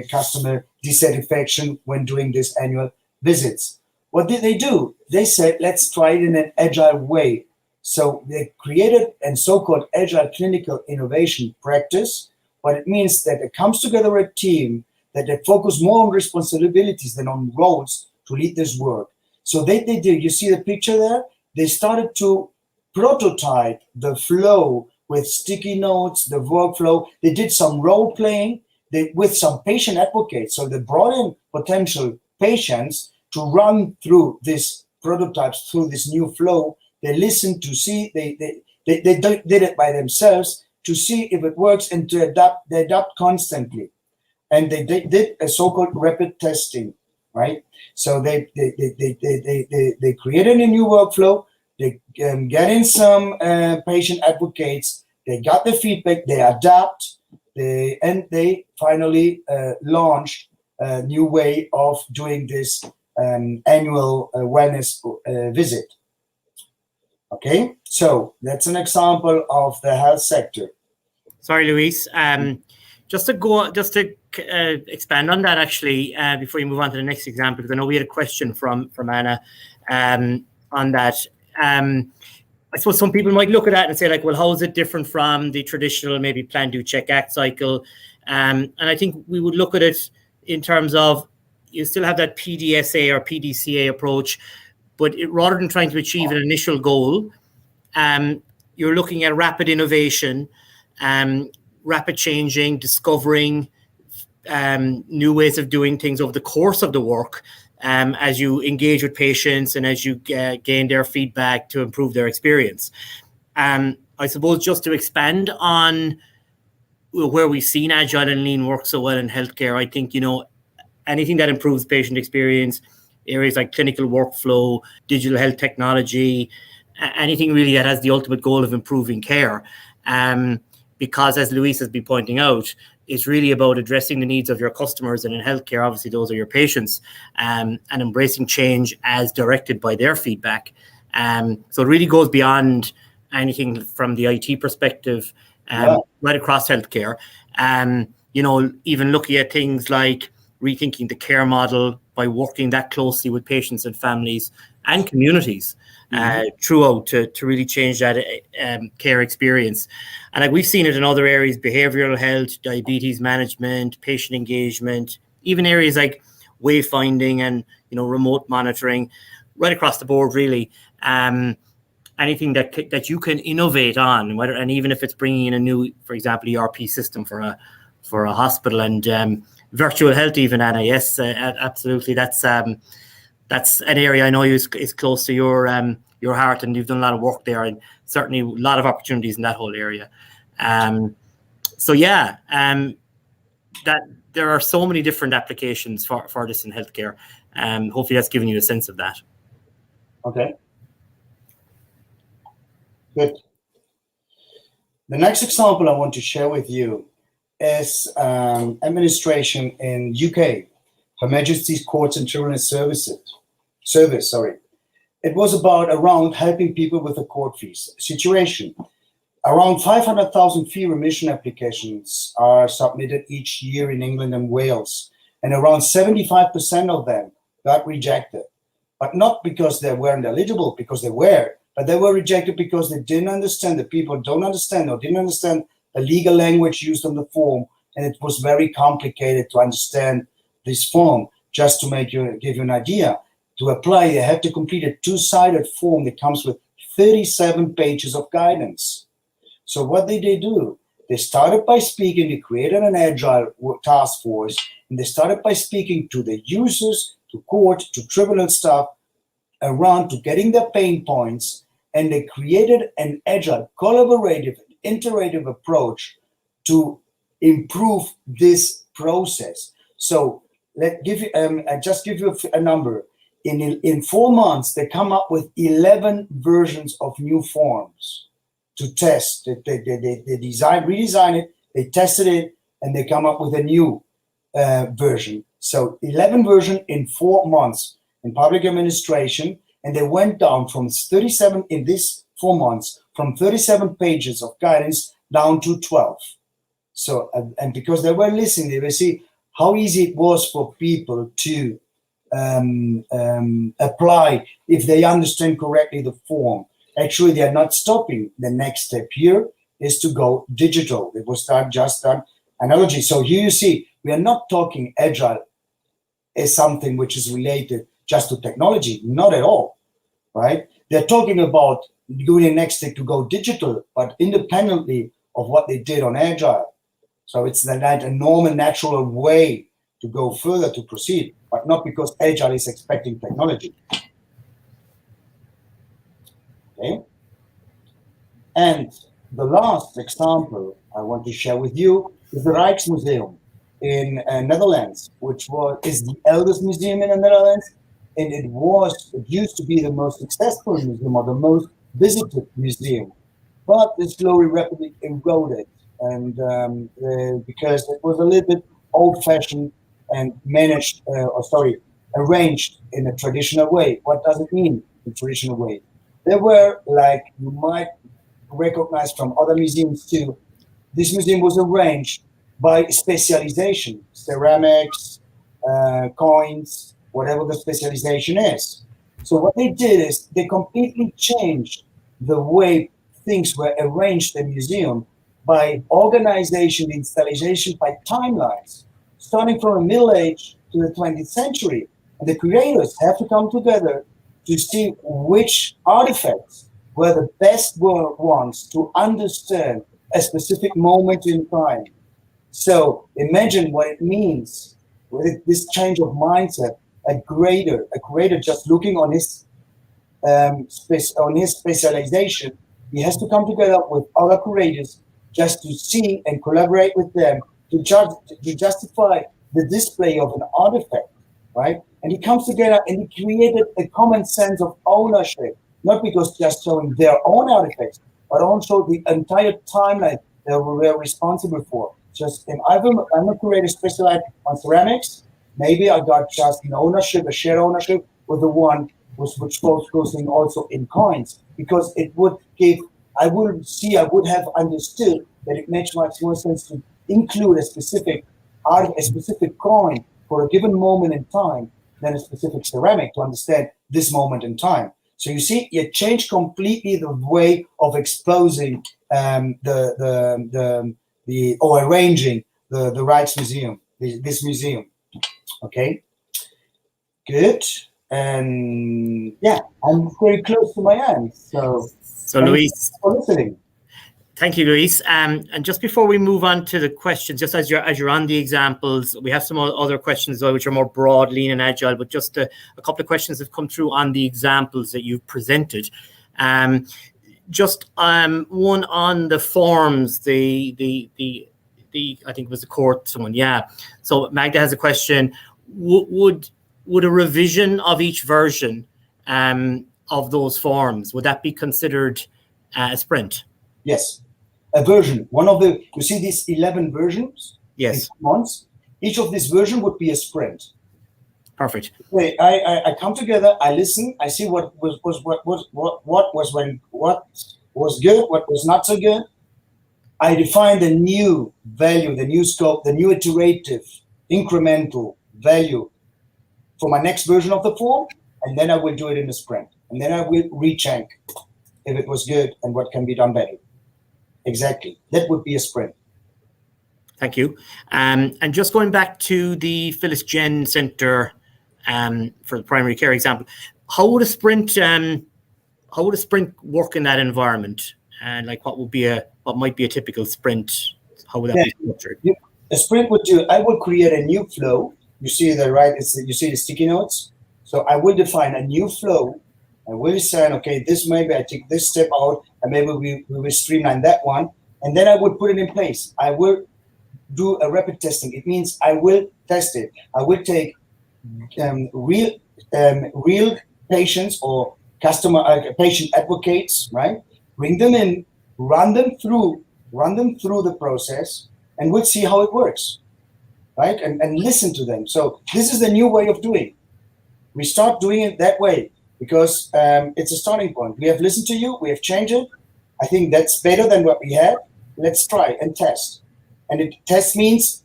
customer dissatisfaction when doing these annual visits. What did they do? They said, let's try it in an agile way. So they created a so-called agile clinical innovation practice. What it means that it comes together a team that they focus more on responsibilities than on roles to lead this work. So they did, you see the picture there? They started to prototype the flow with sticky notes, the workflow. They did some role playing with some patient advocates. So they brought in potential patients to run through these prototypes, through this new flow. They listened to see, they did it by themselves to see if it works and to adapt. They adapt constantly. And they did a so-called rapid testing, right? So they created a new workflow. They get in some patient advocates. They got the feedback. They adapt. And they finally launched a new way of doing this annual wellness visit. Okay, so that's an example of the health sector. Sorry, Luis. Just to expand on that, actually, before you move on to the next example, because I know we had a question from Anna on that. I suppose some people might look at that and say, like, well, how is it different from the traditional maybe plan, do, check, act cycle? And I think we would look at it in terms of you still have that PDSA or PDCA approach, but rather than trying to achieve an initial goal, you're looking at rapid innovation, rapid changing, discovering new ways of doing things over the course of the work as you engage with patients and as you gain their feedback to improve their experience. I suppose just to expand on where we've seen Agile and Lean work so well in healthcare, I think, anything that improves patient experience, areas like clinical workflow, digital health technology, anything really that has the ultimate goal of improving care. Because as Luis has been pointing out, it's really about addressing the needs of your customers, and in healthcare, obviously those are your patients, and embracing change as directed by their feedback. So it really goes beyond anything from the IT perspective, right across healthcare. Even looking at things like rethinking the care model by working that closely with patients and families and communities throughout to really change that care experience. And like we've seen it in other areas, behavioral health, diabetes management, patient engagement, even areas like wayfinding and remote monitoring, right across the board, really. Anything that you can innovate on, and even if it's bringing in a new, for example, ERP system for a hospital and virtual health, even, Anna. Yes, absolutely. That's an area I know is close to your heart, and you've done a lot of work there, and certainly a lot of opportunities in that whole area. That there are so many different applications for this in healthcare. Hopefully, that's given you a sense of that. Okay. Good. The next example I want to share with you is administration in UK, Her Majesty's Courts and Children's Service. It was around helping people with the court fees situation. Around 500,000 fee remission applications are submitted each year in England and Wales, and around 75% of them got rejected. But not because they weren't eligible, because they were, but they were rejected because they didn't understand, the people don't understand or didn't understand a legal language used on the form, and it was very complicated to understand this form. Just to give you an idea, to apply, you have to complete a two-sided form that comes with 37 pages of guidance. So what did they do? They started by speaking, they created an agile task force, and they started by speaking to the users, to court, to tribunal staff, around to getting their pain points, and they created an agile, collaborative, iterative approach to improve this process. So I just give you a number. In 4 months, they come up with 11 versions of new forms to test. They redesign it, they tested it, and they come up with a new version. So 11 versions in 4 months in public administration, and they went down from 37 in this 4 months, from 37 pages of guidance down to 12. So, and because they were listening, they will see how easy it was for people to apply if they understand correctly the form. Actually, they are not stopping. The next step here is to go digital. It was just an analogy. So here you see, we are not talking agile as something which is related just to technology, not at all, right? They're talking about doing the next step to go digital, but independently of what they did on agile. So it's a normal, natural way to go further, to proceed, but not because agile is expecting technology. Okay. And the last example I want to share with you is the Rijksmuseum in Netherlands, which is the eldest museum in the Netherlands, and it used to be the most successful museum or the most visited museum, but it slowly, rapidly eroded, and because it was a little bit old-fashioned and arranged in a traditional way. What does it mean in traditional way? There were, like you might recognize from other museums too, this museum was arranged by specialization, ceramics, coins, whatever the specialization is. So what they did is they completely changed the way things were arranged in the museum by organization, installation, by timelines, starting from the Middle Age to the 20th century. And the creators have to come together to see which artifacts were the best ones to understand a specific moment in time. So imagine what it means with this change of mindset. A creator just looking on his specialization, he has to come together with other creators just to see and collaborate with them to justify the display of an artifact, right? And he comes together and he created a common sense of ownership, not because just showing their own artifacts, but also the entire timeline they were responsible for. Just, and I'm a creator specialized on ceramics. Maybe I got just an ownership, a shared ownership with the one which focusing also in coins, because it would give, I would have understood that it makes much more sense to include a specific art, a specific coin for a given moment in time than a specific ceramic to understand this moment in time. So you see, it changed completely the way of exposing or arranging the Rijksmuseum, this museum. Okay, good. And yeah, I'm very close to my end. So Luis, for listening. Thank you, Luis. And just before we move on to the questions, just as you're on the examples, we have some other questions which are more broad, lean and agile, but just a couple of questions have come through on the examples that you've presented. Just one on the forms, the I think it was the court someone, yeah. So Magda has a question. Would a revision of each version of those forms, would that be considered a sprint? Yes, a version. One of the, you see these 11 versions? Yes. In months. Each of this version would be a sprint. Perfect. Okay, I come together, I listen, I see what was good, what was not so good. I define the new value, the new scope, the new iterative, incremental value for my next version of the form, and then I will do it in a sprint. And then I will recheck if it was good and what can be done better. Exactly. That would be a sprint. Thank you. And just going back to the Phyllis Gen Center for the primary care example, how would a sprint work in that environment? And like, what might be a typical sprint? How would that be structured? A sprint would do. I would create a new flow. You see the right. You see the sticky notes. So I will define a new flow. I will say, okay, this maybe I take this step out, and maybe we will streamline that one, and then I would put it in place. I will do a rapid testing. It means I will test it. I will take real patients or patient advocates, right? Bring them in, run them through the process, and we'll see how it works, right? And listen to them. So this is the new way of doing. We start doing it that way because it's a starting point. We have listened to you. We have changed it. I think that's better than what we had. Let's try and test. And test means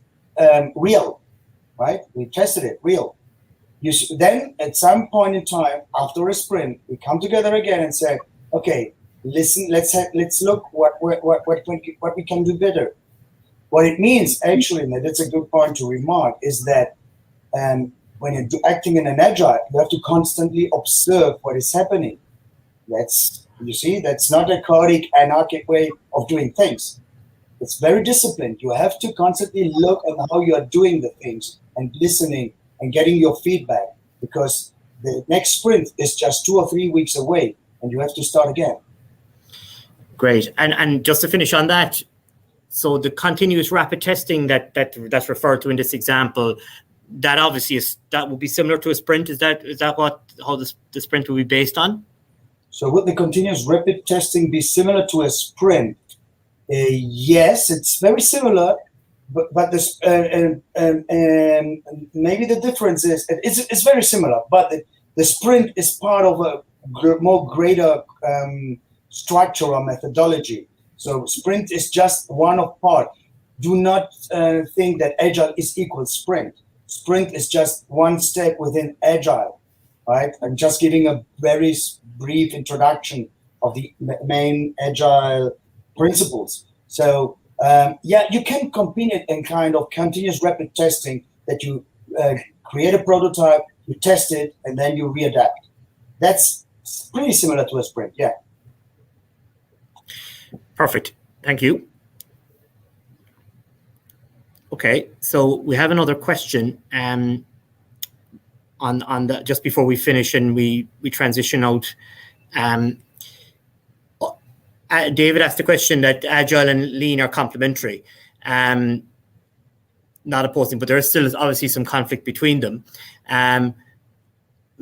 real, right? We tested it, real. Then at some point in time, after a sprint, we come together again and say, okay, listen, let's look what we can do better. What it means, actually, and that's a good point to remark, is that when you're acting in an agile, you have to constantly observe what is happening. That's not a chaotic, anarchic way of doing things. It's very disciplined. You have to constantly look at how you are doing the things and listening and getting your feedback, because the next sprint is just 2 or 3 weeks away and you have to start again. Great. And just to finish on that, so the continuous rapid testing that's referred to in this example, that obviously that would be similar to a sprint. Is that how the sprint will be based on? So would the continuous rapid testing be similar to a sprint? Yes, it's very similar, but this maybe the difference is it's very similar, but the sprint is part of a greater structure or methodology. So sprint is just one of part. Do not think that agile is equal sprint. Sprint is just one step within agile, right? I'm just giving a very brief introduction of the main agile principles. So you can combine it in kind of continuous rapid testing, that you create a prototype, you test it, and then you readapt. That's pretty similar to a sprint, yeah. Perfect. Thank you. Okay, so we have another question on the just before we finish and we transition out. David asked the question that Agile and Lean are complementary, not opposing, but there is still obviously some conflict between them.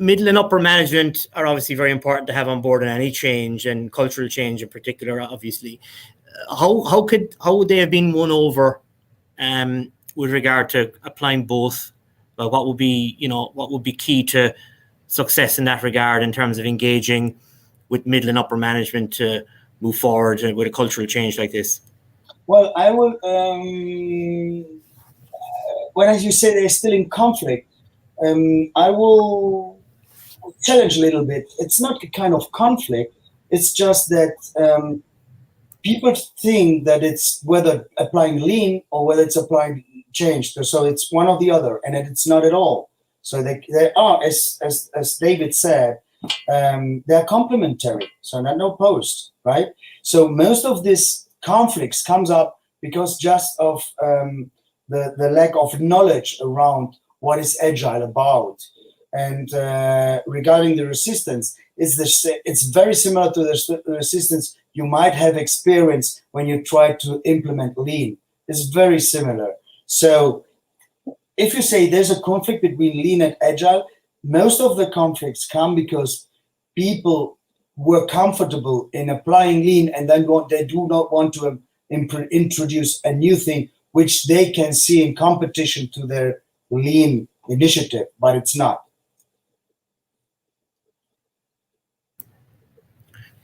Middle and upper management are obviously very important to have on board in any change, and cultural change in particular, obviously. How would they have been won over with regard to applying both? Well, what would be key to success in that regard in terms of engaging with middle and upper management to move forward with a cultural change like this? Well, I will. When, as you say, they're still in conflict, I will challenge a little bit. It's not a kind of conflict. It's just that people think that it's whether applying lean or whether it's applying change. So it's one or the other, and it's not at all. So they are, as David said, they're complementary. So they're not opposed, right? So most of this conflicts comes up because just of the lack of knowledge around what is agile about. And regarding the resistance, it's very similar to the resistance you might have experienced when you try to implement lean. It's very similar. So if you say there's a conflict between lean and agile, most of the conflicts come because people were comfortable in applying lean, and then they do not want to introduce a new thing which they can see in competition to their lean initiative, but it's not.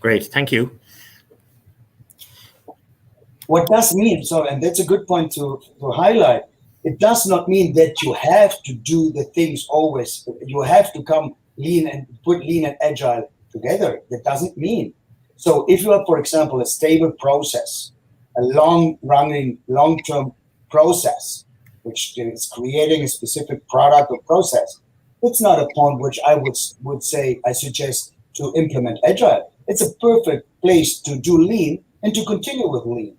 Great, thank you. What does mean, and that's a good point to highlight, it does not mean that you have to do the things always. You have to come lean and put lean and agile together. That doesn't mean. So if you have, for example, a stable process, a long-running, long-term process, which is creating a specific product or process, it's not a point which I would say I suggest to implement Agile. It's a perfect place to do Lean and to continue with Lean.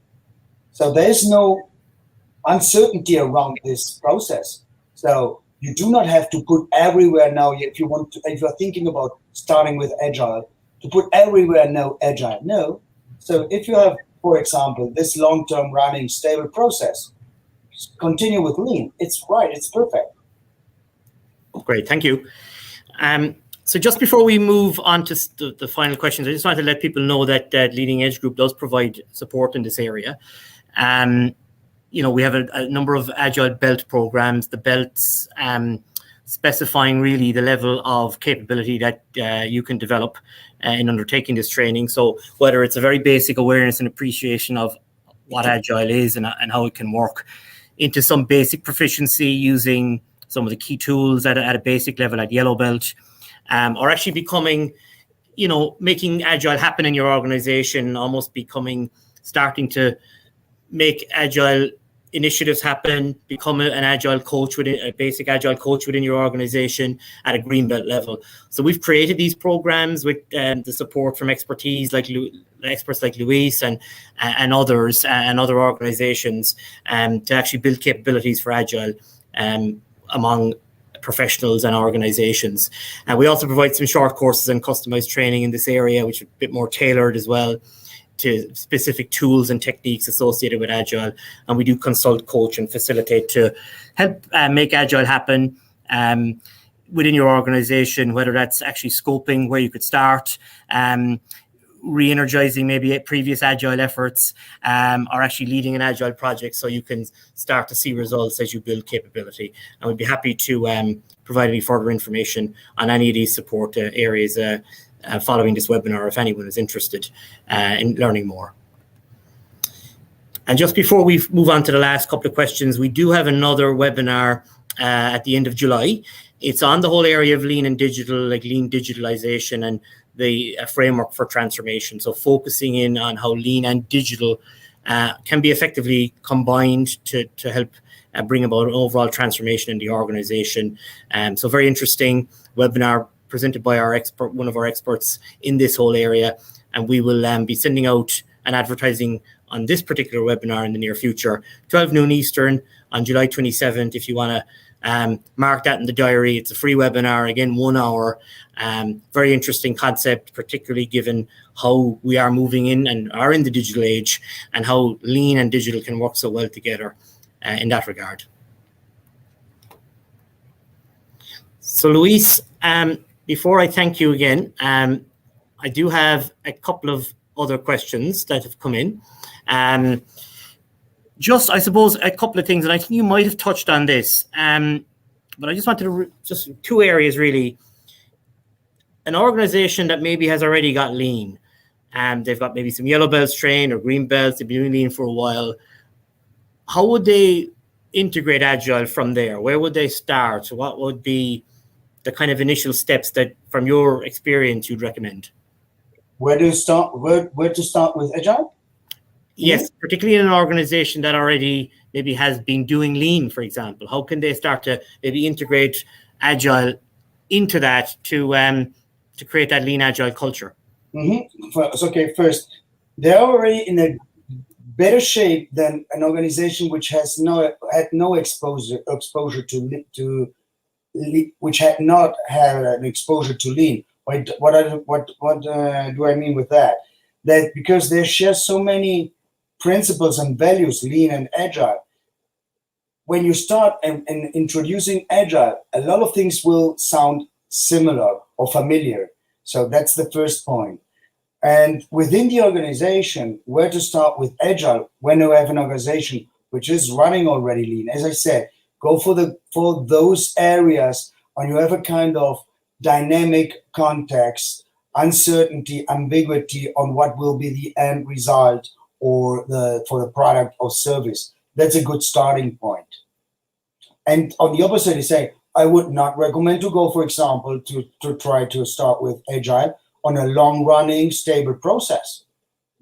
So there's no uncertainty around this process. So you do not have to put everywhere now, if you're thinking about starting with Agile, to put everywhere now Agile. No. So if you have, for example, this long-term running stable process, continue with Lean. It's right. It's perfect. Great. Thank you. So just before we move on to the final questions, I just wanted to let people know that Leading Edge Group does provide support in this area. We have a number of Agile belt programs, the belts specifying really the level of capability that you can develop in undertaking this training. So whether it's a very basic awareness and appreciation of what Agile is and how it can work, into some basic proficiency using some of the key tools at a basic level at yellow belt, or actually becoming, making Agile happen in your organization, almost starting to make Agile initiatives happen, become an Agile coach a basic Agile coach within your organization at a green belt level. So we've created these programs with the support from experts like Luis and others and other organizations to actually build capabilities for Agile among professionals and organizations. And we also provide some short courses and customized training in this area, which are a bit more tailored as well to specific tools and techniques associated with Agile. And we do consult, coach, and facilitate to help make Agile happen within your organization, whether that's actually scoping where you could start, re-energizing maybe previous Agile efforts, or actually leading an Agile project so you can start to see results as you build capability. And we'd be happy to provide any further information on any of these support areas following this webinar if anyone is interested in learning more. And just before we move on to the last couple of questions, we do have another webinar at the end of July. It's on the whole area of lean and digital, like lean digitalization and the framework for transformation. So focusing in on how lean and digital can be effectively combined to help bring about an overall transformation in the organization. So very interesting webinar presented by one of our experts in this whole area. And we will be sending out an advertising on this particular webinar in the near future, 12 noon Eastern on July 27th. If you want to mark that in the diary, it's a free webinar, again, 1 hour. Very interesting concept, particularly given how we are moving in and are in the digital age and how lean and digital can work so well together in that regard. So Luis, before I thank you again, I do have a couple of other questions that have come in. Just, I suppose, a couple of things, and I think you might have touched on this, but I just wanted to, just two areas really. An organization that maybe has already got lean, and they've got maybe some yellow belts trained or green belts, they've been doing lean for a while. How would they integrate Agile from there? Where would they start? What would be the kind of initial steps that, from your experience, you'd recommend? Where to start? Where to start with Agile? Yes, particularly in an organization that already maybe has been doing lean, for example. How can they start to maybe integrate Agile into that to create that lean Agile culture? Okay, first, they're already in a better shape than an organization which has had no exposure to which had not had an exposure to lean. What do I mean with that? That because they share so many principles and values, lean and Agile, when you start and introducing Agile, a lot of things will sound similar or familiar. So that's the first point. And within the organization, where to start with Agile when you have an organization which is running already lean? As I said, go for those areas when you have a kind of dynamic context, uncertainty, ambiguity on what will be the end result or for the product or service. That's a good starting point. And on the opposite, you say, I would not recommend to go, for example, to try to start with Agile on a long-running, stable process.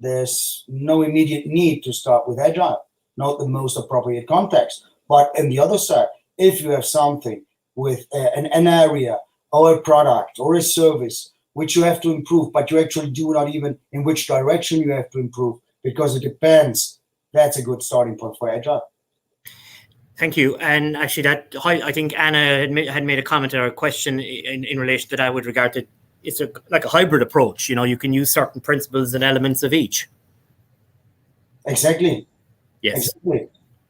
there's no immediate need to start with Agile, not the most appropriate context. But on the other side, if you have something with an area or a product or a service which you have to improve, but you actually do not even in which direction you have to improve, because it depends, that's a good starting point for Agile. Thank you. And actually, I think Anna had made a comment or a question in relation to that with regard to it's like a hybrid approach. You can use certain principles and elements of each. Exactly. Yes.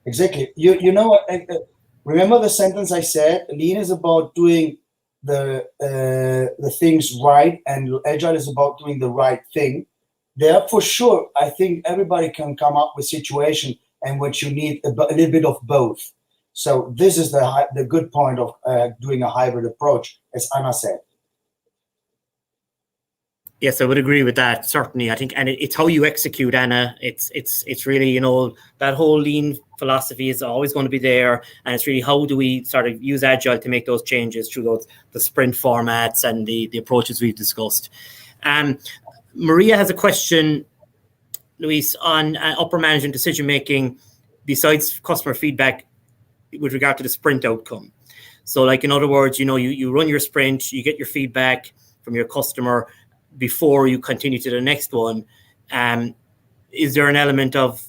Exactly. You know, remember the sentence I said? Lean is about doing the things right, and Agile is about doing the right thing. There, for sure, I think everybody can come up with situation in which you need a little bit of both. So this is the good point of doing a hybrid approach, as Anna said. Yes, I would agree with that, certainly. I think, and it's how you execute, Anna. It's really, that whole lean philosophy is always going to be there, and it's really how do we sort of use Agile to make those changes through the sprint formats and the approaches we've discussed. Maria has a question, Luis, on upper management decision making besides customer feedback with regard to the sprint outcome. So, like, in other words, you run your sprint, you get your feedback from your customer before you continue to the next one. Is there an element of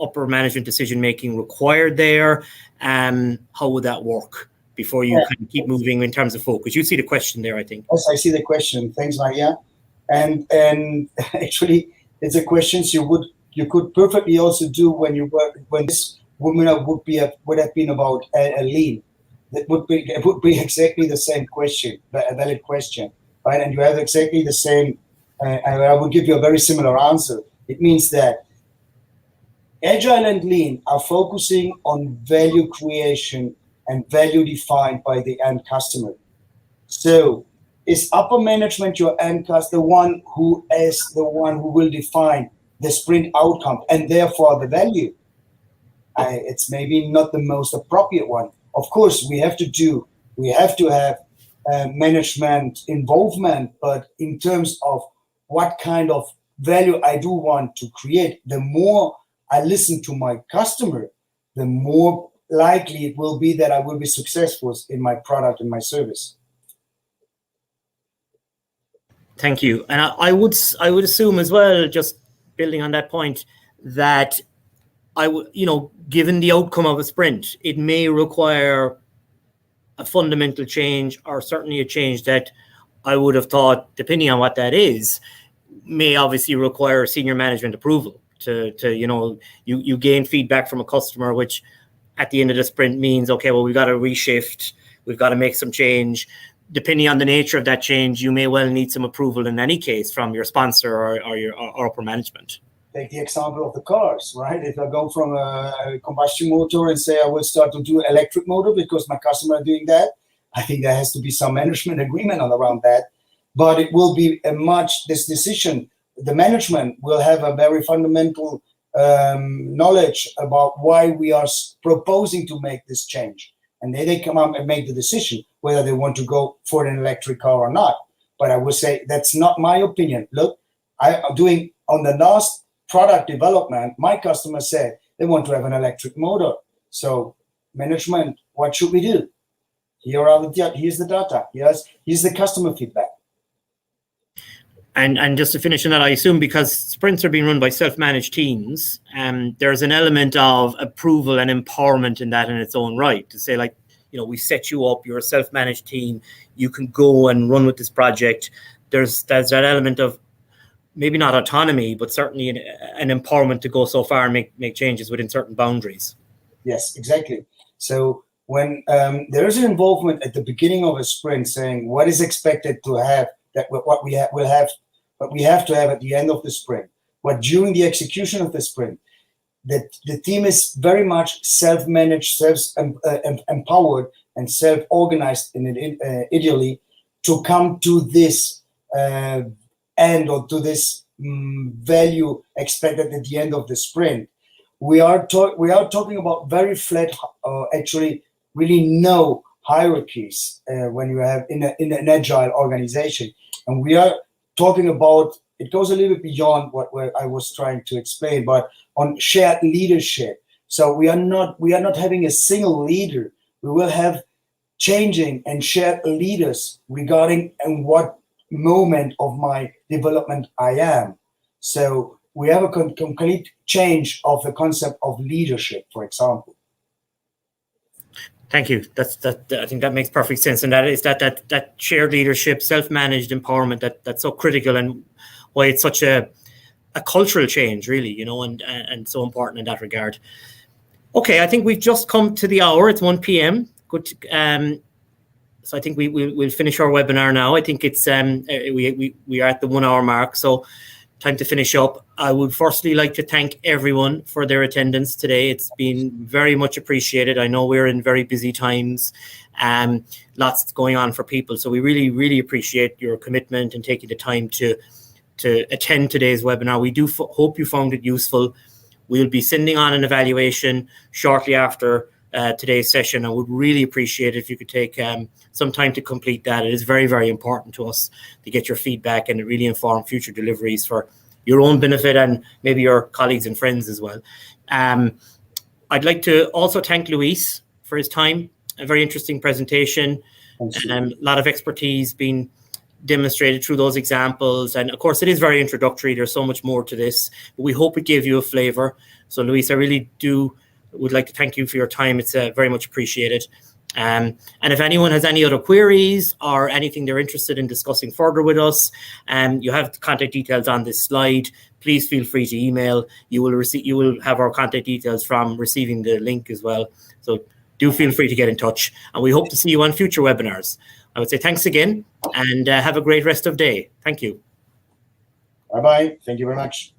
upper management decision making required there? How would that work before you kind of keep moving in terms of focus? You see the question there, I think. Yes, I see the question. Thanks, Maria. And actually, it's a question you could perfectly also do when this webinar would have been about a lean. It would be exactly the same question, a valid question, right? And you have exactly the same. And I will give you a very similar answer. It means that Agile and Lean are focusing on value creation and value defined by the end customer. So, is upper management your end customer, the one who will define the sprint outcome and therefore the value? It's maybe not the most appropriate one. Of course, we have to have management involvement, but in terms of what kind of value I do want to create, the more I listen to my customer, the more likely it will be that I will be successful in my product and my service. Thank you. And I would assume as well, just building on that point, that given the outcome of a sprint, it may require a fundamental change, or certainly a change that I would have thought, depending on what that is, may obviously require senior management approval to you gain feedback from a customer, which at the end of the sprint means, okay, well, we've got to reshift, we've got to make some change. Depending on the nature of that change, you may well need some approval in any case from your sponsor or your upper management. Take the example of the cars, right? If I go from a combustion motor and say I will start to do electric motor because my customer are doing that, I think there has to be some management agreement around that. But it will be this decision, the management will have a very fundamental knowledge about why we are proposing to make this change. And then they come up and make the decision whether they want to go for an electric car or not. But I would say that's not my opinion. Look, I'm doing on the last product development, my customer said they want to have an electric motor. So management, what should we do? Here's the data. Here's the customer feedback. And just to finish on that, I assume because sprints are being run by self-managed teams, there's an element of approval and empowerment in that in its own right. To say, like, we set you up, you're a self-managed team, you can go and run with this project. There's that element of maybe not autonomy, but certainly an empowerment to go so far and make changes within certain boundaries. Yes, exactly. So when there is an involvement at the beginning of a sprint saying what is expected to have, that what we have to have at the end of the sprint, but during the execution of the sprint, that the team is very much self-managed, self-empowered, and self-organized ideally to come to this end or to this value expected at the end of the sprint. We are talking about very flat, actually really no hierarchies when you have in an agile organization, and we are talking about it goes a little bit beyond what I was trying to explain, but on shared leadership. So we are not having a single leader. We will have changing and shared leaders regarding in what moment of my development I am. So we have a complete change of the concept of leadership, for example. Thank you. I think that makes perfect sense, and that is that shared leadership, self-managed empowerment that's so critical, and why it's such a cultural change, really, you know, and so important in that regard. Okay, I think we've just come to the hour. It's 1 p.m. Good. So I think we'll finish our webinar now. I think it's we are at the 1 hour mark, so time to finish up. I would firstly like to thank everyone for their attendance today. It's been very much appreciated. I know we're in very busy times, lots going on for people. So we really, really appreciate your commitment and taking the time to attend today's webinar. We do hope you found it useful. We'll be sending on an evaluation shortly after today's session. I would really appreciate it if you could take some time to complete that. It is very, very important to us to get your feedback, and it really inform future deliveries for your own benefit and maybe your colleagues and friends as well. I'd like to also thank Luis for his time. A very interesting presentation, a lot of expertise being demonstrated through those examples. And of course, it is very introductory. There's so much more to this, but we hope it gave you a flavor. So Luis, I really would like to thank you for your time. It's very much appreciated. And if anyone has any other queries or anything they're interested in discussing further with us, you have the contact details on this slide. Please feel free to email. You will have our contact details from receiving the link as well. So do feel free to get in touch, and we hope to see you on future webinars. I would say thanks again, and have a great rest of day. Thank you. Bye-bye. Thank you very much.